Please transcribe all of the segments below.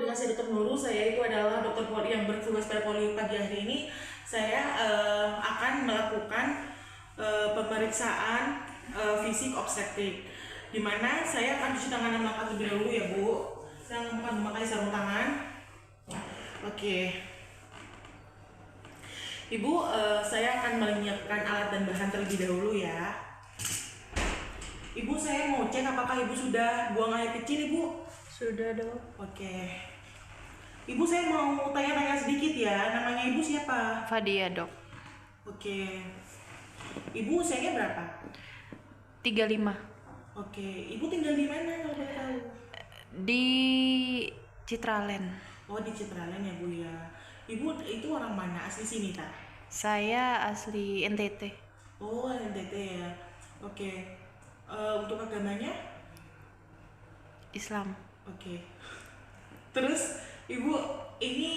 dengan saya Dr. Nurul. Saya itu adalah dokter poli yang bertugas pada poli pagi hari ini. Saya akan melakukan pemeriksaan fisik obstetrik, di mana saya akan cuci tangan 6 langkah terlebih dahulu ya Bu. Saya akan memakai sarung tangan. Oke. Ibu, saya akan menyiapkan alat dan bahan terlebih dahulu ya. Ibu, saya mau cek apakah Ibu sudah buang air kecil, Ibu? Sudah dok. Oke. Ibu, saya mau tanya-tanya sedikit ya. Namanya Ibu siapa? Fadia dok. Oke. Ibu usianya berapa? 35. Oke. Ibu tinggal di mana kalau boleh tahu? Di Citraland. Oh, di Citraland ya Bu ya. Ibu itu orang mana? Asli sini tak? Saya asli NTT. Oh, NTT ya. Oke. Untuk agamanya? Islam. Oke. Terus Ibu ini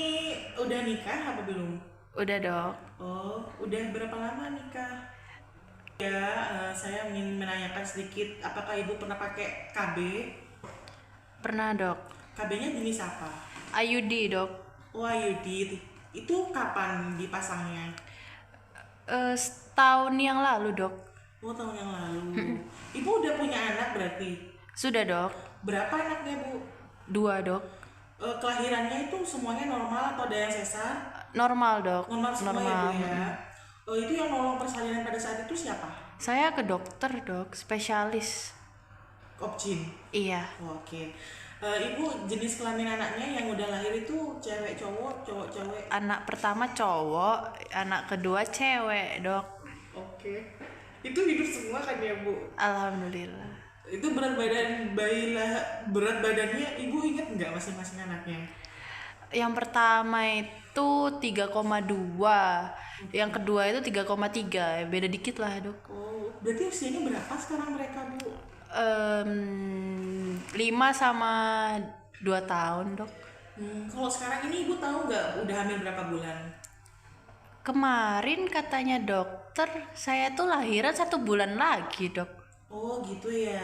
udah nikah apa belum? Udah dok. Oh, udah berapa lama nikah? Ya, saya ingin menanyakan sedikit, apakah Ibu pernah pakai KB? Pernah dok. KB-nya jenis apa? IUD dok. Oh, IUD. Itu kapan dipasangnya? Setahun yang lalu dok. Oh, tahun yang lalu. Ibu udah punya anak berarti? Sudah dok. Berapa anaknya Bu? 2 dok. Kelahirannya itu semuanya normal atau ada yang sesar? Normal dok. Normal semua ya Bu ya? Itu yang nolong persalinan pada saat itu siapa? Saya ke dokter dok, spesialis. Opjin? Iya. Oke. Ibu, jenis kelamin anaknya yang udah lahir itu cewek cowok, cowok cewek? Anak pertama cowok, anak kedua cewek dok. Oke. Itu hidup semua kan ya Bu? Alhamdulillah. Itu berat badannya Ibu ingat nggak masing-masing anaknya? Yang pertama itu 3,2, yang kedua itu 3,3, beda dikit lah dok. Oh, berarti usianya berapa sekarang mereka Bu? 5 sama 2 tahun dok. Kalau sekarang ini Ibu tahu nggak udah hamil berapa bulan? Kemarin katanya dokter saya tuh lahiran 1 bulan lagi dok. Oh gitu ya.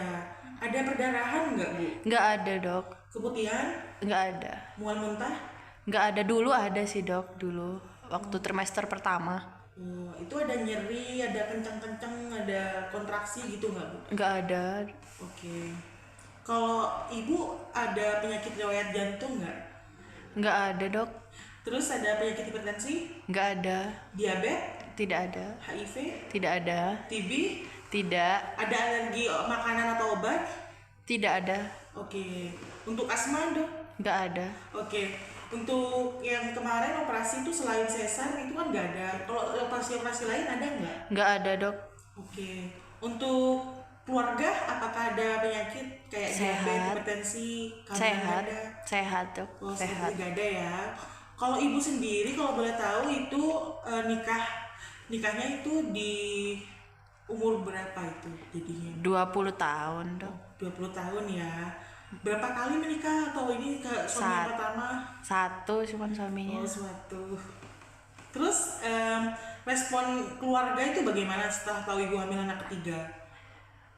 Ada perdarahan nggak Bu? Nggak ada dok. Keputihan? Nggak ada. Mual muntah? Nggak ada, dulu ada sih dok, dulu waktu trimester pertama. Oh, itu ada nyeri, ada kencang-kencang, ada kontraksi gitu nggak Bu? Nggak ada. Oke. Kalau Ibu ada penyakit riwayat jantung nggak? Nggak ada dok. Terus ada penyakit hipertensi? Nggak ada. Diabetes? Tidak ada. HIV? Tidak ada. TB? Tidak. Ada alergi makanan atau obat? Tidak ada. Oke. Untuk asma dok? Nggak ada. Oke. Untuk yang kemarin operasi itu selain sesar itu kan nggak ada. Kalau operasi-operasi lain ada nggak? Nggak ada dok. Oke. Untuk keluarga apakah ada penyakit kayak Sehat. diabetes, hipertensi, kanker Sehat. ada? Sehat dok. Oh, Sehat. nggak ada ya. Kalau Ibu sendiri kalau boleh tahu itu nikahnya itu di umur berapa itu jadinya? 20 tahun dok. 20 tahun ya. Berapa kali menikah atau ini ke suami yang pertama? 1 cuman suaminya. Oh, suatu. Terus respon keluarga itu bagaimana setelah tahu Ibu hamil anak ketiga?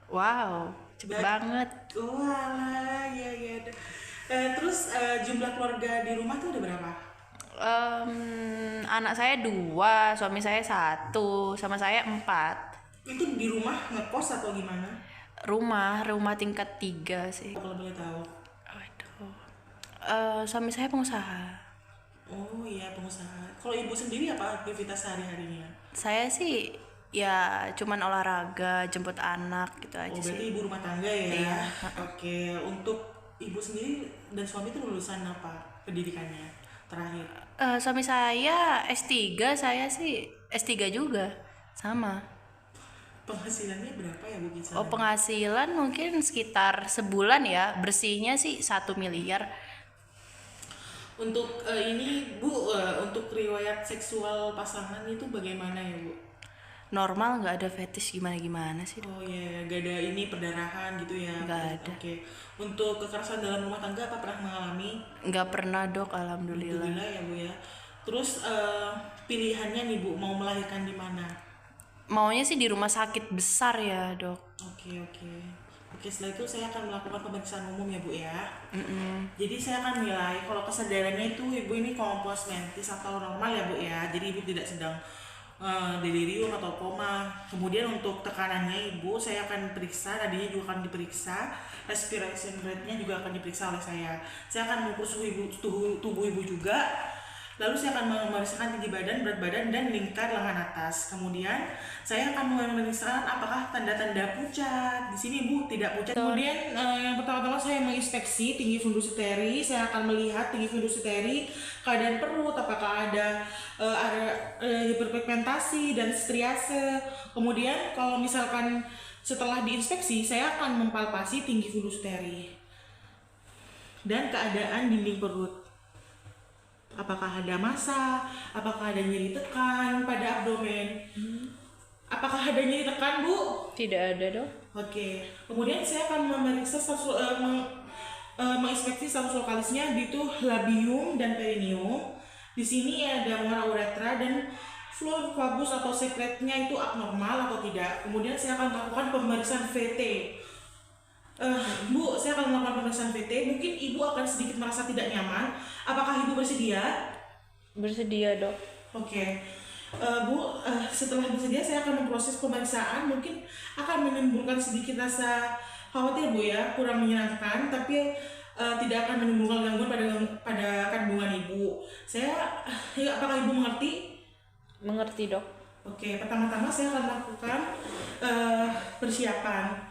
Wow, cepet banget. Walah, ya. Terus jumlah keluarga di rumah tuh ada berapa? Anak saya 2, suami saya 1, sama saya 4. Itu di rumah ngekos atau gimana? Rumah tingkat 3 sih. Kalau boleh tahu. Waduh. Suami saya pengusaha. Oh iya, pengusaha. Kalau Ibu sendiri apa aktivitas sehari-harinya? Saya sih ya cuman olahraga, jemput anak gitu aja Oh, berarti sih. Ibu rumah tangga ya? Iya. Oke, untuk Ibu sendiri dan suami itu lulusan apa pendidikannya terakhir? Suami saya S3, saya sih S3 juga. Sama. Penghasilannya berapa ya Bu kisaran? Oh, penghasilan mungkin sekitar sebulan ya, bersihnya sih 1 miliar. Untuk ini Bu, untuk riwayat seksual pasangan itu bagaimana ya Bu? Normal, nggak ada fetish gimana-gimana sih. Oh iya, gak ada ini perdarahan gitu ya? Nggak ada. Oke. Untuk kekerasan dalam rumah tangga apa pernah mengalami? Nggak pernah dok, alhamdulillah. Alhamdulillah ya Bu ya. Terus pilihannya nih Bu, mau melahirkan di mana? Maunya sih di rumah sakit besar ya dok. Oke. Oke, setelah itu saya akan melakukan pemeriksaan umum ya Bu ya. Jadi saya akan nilai kalau kesadarannya itu ibu ini kompos mentis atau normal ya Bu ya. Jadi ibu tidak sedang delirium atau koma. Kemudian untuk tekanannya ibu saya akan periksa, tadinya juga akan diperiksa, respiration rate-nya juga akan diperiksa oleh saya. Saya akan mengukur suhu tubuh ibu juga. Lalu saya akan memeriksakan tinggi badan, berat badan, dan lingkar lengan atas. Kemudian saya akan memeriksa apakah tanda-tanda pucat. Di sini Bu tidak pucat. Kemudian yang pertama-tama saya menginspeksi tinggi fundus uteri. Saya akan melihat tinggi fundus uteri, keadaan perut, apakah ada hiperpigmentasi dan striase. Kemudian kalau misalkan setelah diinspeksi, saya akan mempalpasi tinggi fundus uteri dan keadaan dinding perut. Apakah ada massa, apakah ada nyeri tekan pada abdomen, apakah ada nyeri tekan Bu? Tidak ada dok. Oke, kemudian saya akan memeriksa menginspeksi status lokalisnya di itu labium dan perineum. Di sini ada mengarah uretra dan fluid vagus atau sekretnya itu abnormal atau tidak. Kemudian saya akan melakukan pemeriksaan VT. Bu, saya akan melakukan pemeriksaan VT. Mungkin ibu akan sedikit merasa tidak nyaman. Apakah ibu bersedia? Bersedia dok. Oke. Bu, setelah bersedia saya akan memproses pemeriksaan. Mungkin akan menimbulkan sedikit rasa khawatir Bu ya, kurang menyenangkan, tapi tidak akan menimbulkan gangguan pada kandungan ibu. Apakah ibu mengerti? Mengerti dok. Oke, pertama-tama saya akan melakukan persiapan.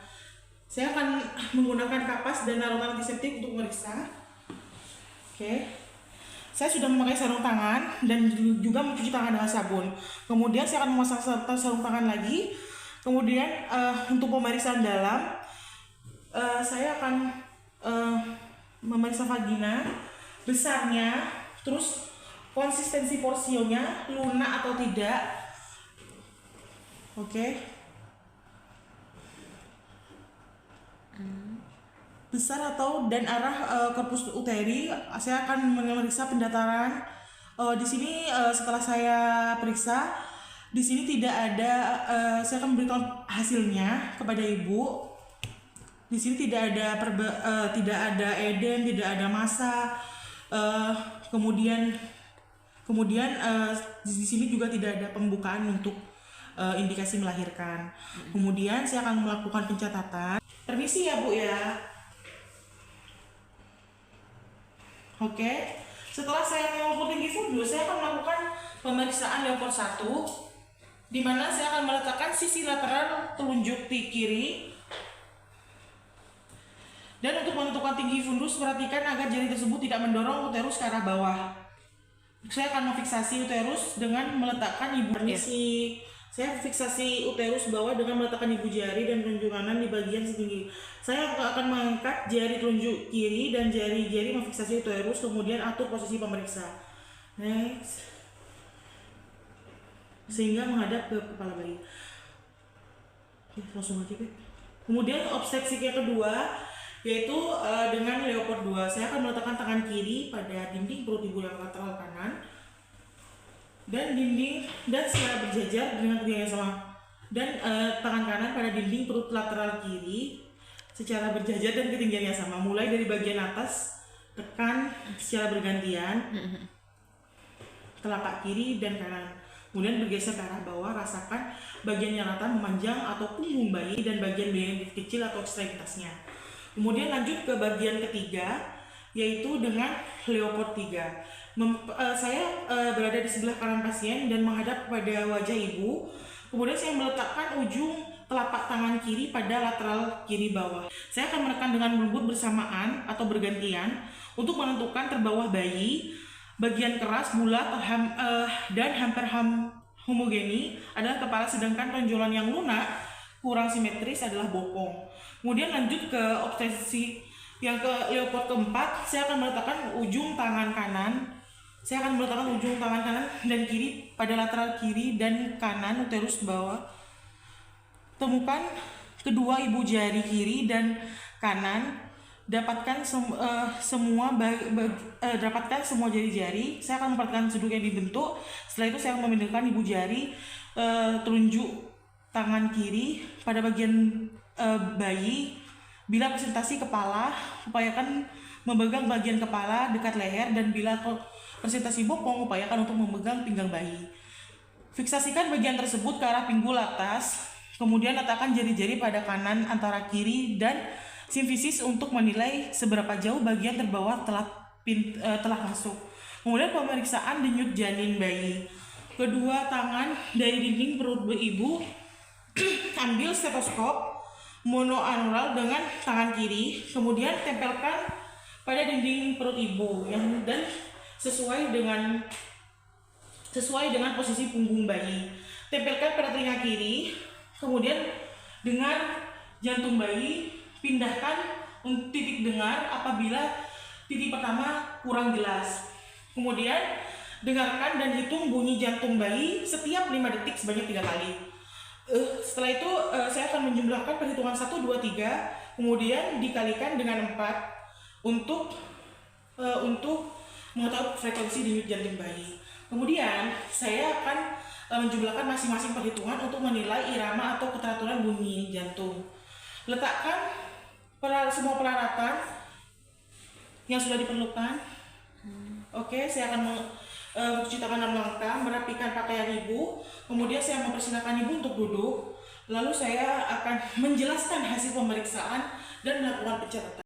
Saya akan menggunakan kapas dan larutan antiseptik untuk memeriksa. Oke. Saya sudah memakai sarung tangan dan juga mencuci tangan dengan sabun. Kemudian saya akan memasang sarung tangan lagi. Kemudian untuk pemeriksaan dalam, saya akan memeriksa vagina, besarnya, terus konsistensi porsionya, lunak atau tidak. Oke. Besar atau dan arah korpus uteri. Saya akan memeriksa pendataran. Di sini setelah saya periksa, di sini tidak ada. Saya akan memberikan hasilnya kepada ibu. Di sini tidak ada eden, tidak ada massa. Kemudian di sini juga tidak ada pembukaan untuk indikasi melahirkan. Kemudian saya akan melakukan pencatatan. Permisi ya Bu ya. Oke. Setelah saya mengukur tinggi fundus, saya akan melakukan pemeriksaan Leupold 1, di mana saya akan meletakkan sisi lateral telunjuk di kiri. Dan untuk menentukan tinggi fundus, perhatikan agar jari tersebut tidak mendorong uterus ke arah bawah. Saya akan memfiksasi uterus dengan meletakkan ibu permisi. Saya fiksasi uterus bawah dengan meletakkan ibu jari dan telunjuk kanan di bagian setinggi. Saya akan mengangkat jari telunjuk kiri dan jari-jari memfiksasi uterus, kemudian atur posisi pemeriksa. Next. Sehingga menghadap ke kepala bayi. Langsung aja, Beb. Kemudian obstetrik yang kedua, yaitu dengan Leupold 2. Saya akan meletakkan tangan kiri pada dinding perut ibu yang lateral kanan dan secara berjajar dengan ketinggian yang sama, dan tangan kanan pada dinding perut lateral kiri secara berjajar dan ketinggian yang sama, mulai dari bagian atas tekan secara bergantian telapak kiri dan kanan, kemudian bergeser ke arah bawah, rasakan bagian yang rata memanjang atau punggung bayi dan bagian kecil atau ekstremitasnya. Kemudian lanjut ke bagian ketiga, yaitu dengan Leupold 3. Saya berada di sebelah kanan pasien dan menghadap kepada wajah ibu. Kemudian saya meletakkan ujung telapak tangan kiri pada lateral kiri bawah. Saya akan menekan dengan lembut bersamaan atau bergantian untuk menentukan terbawah bayi. Bagian keras, bulat, dan hampir homogeni adalah kepala, sedangkan tonjolan yang lunak kurang simetris adalah bokong. Kemudian lanjut ke obstetrisi yang ke Leupold keempat. Saya akan meletakkan ujung tangan kanan. Saya akan meletakkan ujung tangan kanan dan kiri pada lateral kiri dan kanan uterus bawah. Temukan kedua ibu jari kiri dan kanan. Dapatkan semua jari-jari. Saya akan memperhatikan sudut yang dibentuk. Setelah itu saya akan memindahkan ibu jari telunjuk tangan kiri pada bagian bayi Bila presentasi kepala, upayakan memegang bagian kepala dekat leher, dan bila presentasi bokong, upayakan untuk memegang pinggang bayi. Fiksasikan bagian tersebut ke arah pinggul atas, kemudian letakkan jari-jari pada kanan antara kiri dan simfisis untuk menilai seberapa jauh bagian terbawah telah masuk. Kemudian pemeriksaan denyut janin bayi. Kedua tangan dari dinding perut ibu, ambil stetoskop monoanular dengan tangan kiri, kemudian tempelkan pada dinding perut ibu dan sesuai dengan posisi punggung bayi. Tempelkan pada telinga kiri, kemudian dengan jantung bayi, pindahkan titik dengar apabila titik pertama kurang jelas. Kemudian dengarkan dan hitung bunyi jantung bayi setiap 5 detik sebanyak 3 kali. Setelah itu saya akan menjumlahkan perhitungan 1, 2, 3, kemudian dikalikan dengan 4 untuk mengetahui frekuensi denyut jantung bayi. Kemudian saya akan menjumlahkan masing-masing perhitungan untuk menilai irama atau keteraturan bunyi jantung. Letakkan semua peralatan yang sudah diperlukan. Oke, saya akan mencuci tangan dalam langkah, merapikan pakaian ibu, kemudian saya mempersilakan ibu untuk duduk, lalu saya akan menjelaskan hasil pemeriksaan dan melakukan pencatatan.